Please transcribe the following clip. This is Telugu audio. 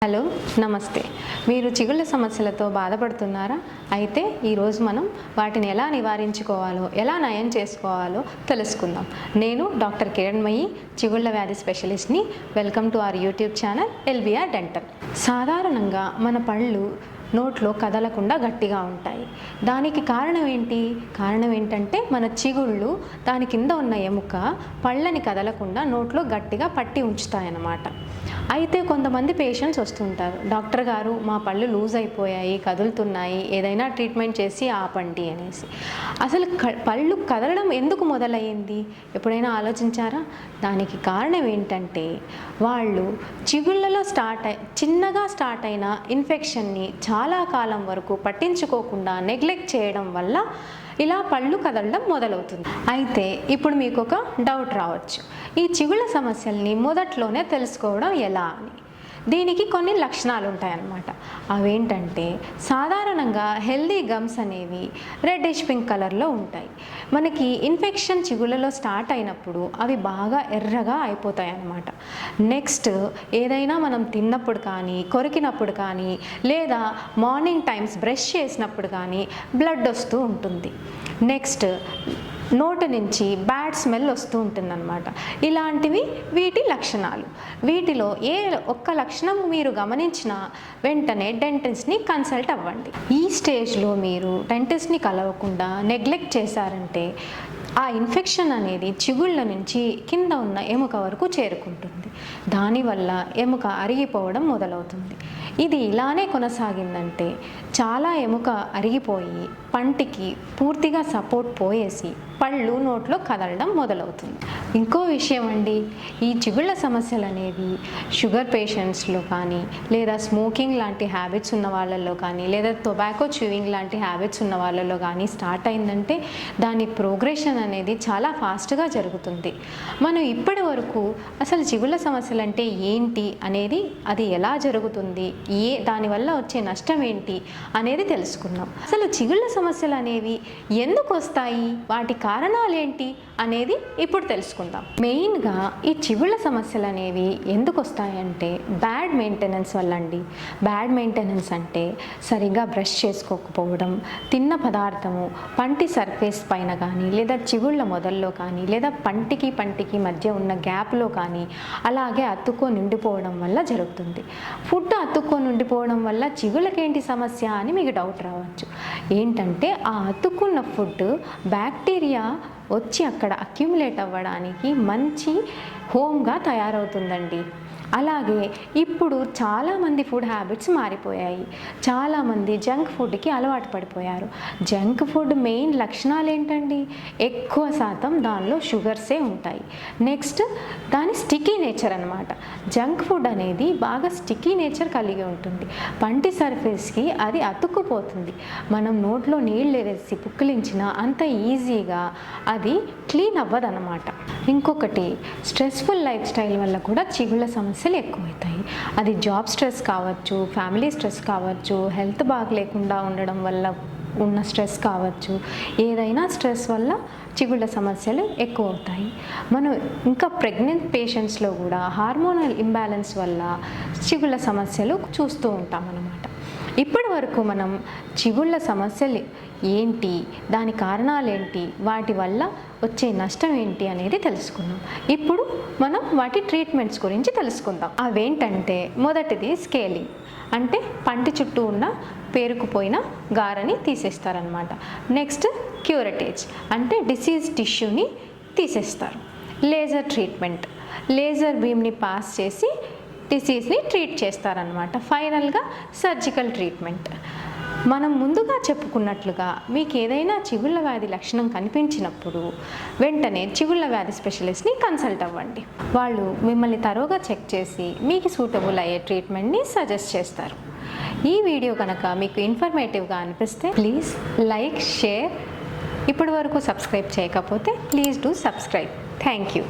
హలో నమస్తే. మీరు చిగుళ్ళ సమస్యలతో బాధపడుతున్నారా? అయితే ఈరోజు మనం వాటిని ఎలా నివారించుకోవాలో, ఎలా నయం చేసుకోవాలో తెలుసుకుందాం. నేను డాక్టర్ కిరణ్మయి, చిగుళ్ళ వ్యాధి స్పెషలిస్ట్ని. Welcome to our YouTube channel LBR dental. సాధారణంగా మన పళ్ళు నోట్లో కదలకుండా గట్టిగా ఉంటాయి. దానికి కారణం ఏంటి? కారణం ఏంటంటే మన చిగుళ్ళు, దాని కింద ఉన్న ఎముక పళ్ళని కదలకుండా నోట్లో గట్టిగా పట్టి ఉంచుతాయన్నమాట. అయితే కొంతమంది పేషెంట్స్ వస్తుంటారు, డాక్టర్ గారు మా పళ్ళు లూజ్ అయిపోయాయి, కదులుతున్నాయి, ఏదైనా ట్రీట్మెంట్ చేసి ఆపండి అనేసి. అసలు పళ్ళు కదలడం ఎందుకు మొదలయ్యింది ఎప్పుడైనా ఆలోచించారా? దానికి కారణం ఏంటంటే వాళ్ళు చిగుళ్ళలో చిన్నగా స్టార్ట్ అయిన ఇన్ఫెక్షన్ని చాలా కాలం వరకు పట్టించుకోకుండా నెగ్లెక్ట్ చేయడం వల్ల ఇలా పళ్ళు కదలడం మొదలవుతుంది. అయితే ఇప్పుడు మీకు ఒక డౌట్ రావచ్చు, ఈ చిగుళ్ళ సమస్యల్ని మొదట్లోనే తెలుసుకోవడం ఎలా అని. దీనికి కొన్ని లక్షణాలు ఉంటాయన్నమాట. అవేంటంటే సాధారణంగా హెల్దీ గమ్స్ అనేవి రెడ్డిష్ పింక్ కలర్లో ఉంటాయి. మనకి ఇన్ఫెక్షన్ చిగుళ్ళలో స్టార్ట్ అయినప్పుడు అవి బాగా ఎర్రగా అయిపోతాయి అన్నమాట. నెక్స్ట్ ఏదైనా మనం తిన్నప్పుడు కానీ, కొరికినప్పుడు కానీ, లేదా మార్నింగ్ టైమ్స్ బ్రష్ చేసినప్పుడు కానీ బ్లడ్ వస్తూ ఉంటుంది. నెక్స్ట్ నోటి నుంచి బ్యాడ్ స్మెల్ వస్తూ ఉంటుందన్నమాట. ఇలాంటివి వీటి లక్షణాలు. వీటిలో ఏ ఒక్క లక్షణం మీరు గమనించినా వెంటనే డెంటిస్ట్ని కన్సల్ట్ అవ్వండి. ఈ స్టేజ్లో మీరు డెంటిస్ట్ని కలవకుండా నెగ్లెక్ట్ చేశారంటే ఆ ఇన్ఫెక్షన్ అనేది చిగుళ్ళ నుంచి కింద ఉన్న ఎముక వరకు చేరుకుంటుంది. దానివల్ల ఎముక అరిగిపోవడం మొదలవుతుంది. ఇది ఇలానే కొనసాగిందంటే చాలా ఎముక అరిగిపోయి పంటికి పూర్తిగా సపోర్ట్ పోయేసి పళ్ళు నోట్లో కదలడం మొదలవుతుంది. ఇంకో విషయం అండి, ఈ చిగుళ్ళ సమస్యలు అనేవి షుగర్ పేషెంట్స్లో కానీ, లేదా స్మోకింగ్ లాంటి హ్యాబిట్స్ ఉన్న వాళ్ళల్లో కానీ, లేదా టొబాకో చ్యూయింగ్ లాంటి హ్యాబిట్స్ ఉన్న వాళ్ళలో కానీ స్టార్ట్ అయిందంటే దాని ప్రోగ్రెషన్ అనేది చాలా ఫాస్ట్గా జరుగుతుంది. మనం ఇప్పటి వరకు అసలు చిగుళ్ళ సమస్యలు అంటే ఏంటి అనేది, అది ఎలా జరుగుతుంది, దానివల్ల వచ్చే నష్టం ఏంటి అనేది తెలుసుకున్నాం. అసలు చిగుళ్ళ సమస్యలు అనేవి ఎందుకు వస్తాయి, వాటి కారణాలు ఏంటి అనేది ఇప్పుడు తెలుసుకుందాం. మెయిన్గా ఈ చిగుళ్ళ సమస్యలు అనేవి ఎందుకు వస్తాయంటే బ్యాడ్ మెయింటెనెన్స్ వల్ల అండి. బ్యాడ్ మెయింటెనెన్స్ అంటే సరిగ్గా బ్రష్ చేసుకోకపోవడం, తిన్న పదార్థము పంటి సర్ఫేస్ పైన కానీ, లేదా చిగుళ్ళ మొదల్లో కానీ, లేదా పంటికి మధ్య ఉన్న గ్యాప్లో కానీ అలాగే అతుక్కొని నిండిపోవడం వల్ల జరుగుతుంది. ఫుడ్ అతుక్కొని ఉండిపోవడం వల్ల చిగుళ్ళకేంటి సమస్య అని మీకు డౌట్ రావచ్చు. ఏంటంటే ఆ అతుక్కున్న ఫుడ్ బ్యాక్టీరియా వచ్చి అక్కడ అక్యుములేట్ అవ్వడానికి మంచి హోమ్గా తయారవుతుందండి. అలాగే ఇప్పుడు చాలామంది ఫుడ్ హ్యాబిట్స్ మారిపోయాయి. చాలామంది జంక్ ఫుడ్కి అలవాటు పడిపోయారు. జంక్ ఫుడ్ మెయిన్ లక్షణాలు ఏంటండి? ఎక్కువ శాతం దానిలో షుగర్సే ఉంటాయి. నెక్స్ట్ దాని స్టిక్కీ నేచర్ అన్నమాట. జంక్ ఫుడ్ అనేది బాగా స్టిక్కీ నేచర్ కలిగి ఉంటుంది. పంటి సర్ఫేస్కి అది అతుక్కుపోతుంది. మనం నోట్లో నీళ్ళు వేసి పుక్కిలించినా అంత ఈజీగా అది క్లీన్ అవ్వదన్నమాట. ఇంకొకటి స్ట్రెస్ఫుల్ లైఫ్ స్టైల్ వల్ల కూడా చిగుళ్ళ సమస్యలు ఎక్కువవుతాయి. అది జాబ్ స్ట్రెస్ కావచ్చు, ఫ్యామిలీ స్ట్రెస్ కావచ్చు, హెల్త్ బాగలేకుండా ఉండడం వల్ల ఉన్న స్ట్రెస్ కావచ్చు, ఏదైనా స్ట్రెస్ వల్ల చిగుళ్ళ సమస్యలు ఎక్కువ అవుతాయి. మనం ఇంకా ప్రెగ్నెంట్ పేషెంట్స్లో కూడా హార్మోనల్ ఇంబ్యాలెన్స్ వల్ల చిగుళ్ళ సమస్యలు చూస్తూ ఉంటాం అన్నమాట. ఇప్పటి వరకు మనం చిగుళ్ళ సమస్యలు ఏంటి, దాని కారణాలు ఏంటి, వాటి వల్ల వచ్చే నష్టం ఏంటి అనేది తెలుసుకున్నాం. ఇప్పుడు మనం వాటి ట్రీట్మెంట్స్ గురించి తెలుసుకుందాం. అవేంటంటే మొదటిది స్కేలింగ్, అంటే పంటి చుట్టూ ఉన్న పేరుకుపోయిన గారని తీసేస్తారనమాట. నెక్స్ట్ క్యూరటేజ్, అంటే డిసీజ్ టిష్యూని తీసేస్తారు. లేజర్ ట్రీట్మెంట్, లేజర్ బీమ్ని పాస్ చేసి డిసీజ్ని ట్రీట్ చేస్తారనమాట. ఫైనల్గా సర్జికల్ ట్రీట్మెంట్. మనం ముందుగా చెప్పుకున్నట్లుగా మీకు ఏదైనా చిగుళ్ళ వ్యాధి లక్షణం కనిపించినప్పుడు వెంటనే చిగుళ్ళ వ్యాధి స్పెషలిస్ట్ని కన్సల్ట్ అవ్వండి. వాళ్ళు మిమ్మల్ని తరోగా చెక్ చేసి మీకు సూటబుల్ అయ్యే ట్రీట్మెంట్ని సజెస్ట్ చేస్తారు. ఈ వీడియో కనుక మీకు ఇన్ఫర్మేటివ్గా అనిపిస్తే ప్లీజ్ లైక్, షేర్. ఇప్పటి వరకు సబ్స్క్రైబ్ చేయకపోతే please do subscribe. Thank you.